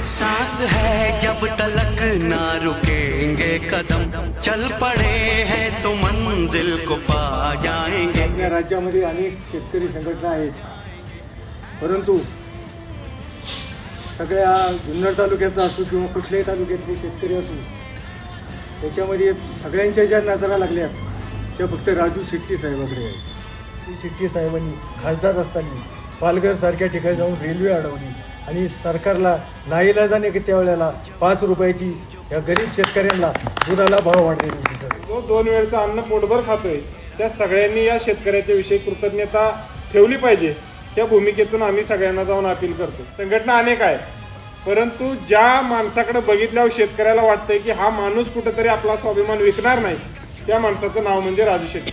सांस है जब तलक ना रुकेंगे कदम, चल पड़े हैं तो मंजिल को पा जाएंगे। आपल्या राज्यामध्ये अनेक शेतकरी संघटना आहेत, परंतु सगळ्या जुन्नर तालुक्याचा असो किंवा कुठल्याही तालुक्यातले शेतकरी असो, त्याच्यामध्ये सगळ्यांच्या ज्या नजरा लागल्यात त्या फक्त राजू शेट्टी साहेबाकडे आहेत. शेट्टी साहेबांनी खासदार असताना पालघरसारख्या ठिकाणी जाऊन रेल्वे अडवली आणि सरकारला नाईलाजाने त्यावेळेला 5 रुपयाची या गरीब शेतकऱ्यांना दुधाला भाव वाढलेली. जो 2 वेळचं अन्न पोटभर खातोय त्या सगळ्यांनी या शेतकऱ्याच्या विषयी कृतज्ञता ठेवली पाहिजे. त्या भूमिकेतून आम्ही सगळ्यांना जाऊन अपील करतो. संघटना अनेक आहे, परंतु ज्या माणसाकडे बघितल्यावर शेतकऱ्याला वाटतंय की हा माणूस कुठेतरी आपला स्वाभिमान विकणार नाही, त्या माणसाचं नाव म्हणजे राजू शेट्टी.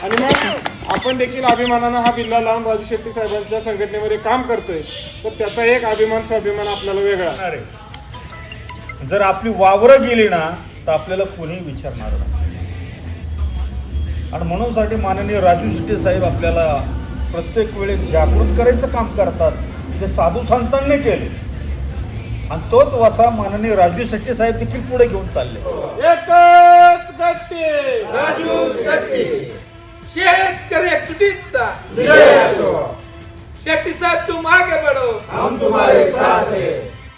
आणि मग आपण देखील अभिमानानं हा बिल्ला लावून राजू शेट्टी साहेबांच्या संघटनेमध्ये काम करतोय, तर त्याचा एक अभिमान स्वाभिमान आपल्याला वेगळा आहे. जर आपली वावरं गेली ना तर आपल्याला कोणी विचारणार नाही. आणि म्हणून साठी माननीय राजू शेट्टी साहेब आपल्याला प्रत्येक वेळेस जागृत करायचं काम करतात, जे साधू संतांनी केले. आणि तोच वसा माननीय राजू शेट्टी साहेब देखील पुढे घेऊन चालले. एकच गट्टी राजू शेट्टी, शेतकरी एकजुटीचा जय असो. शेट्टी साहब तुम आगे बढ़ो, हम तुम्हारे साथ हैं.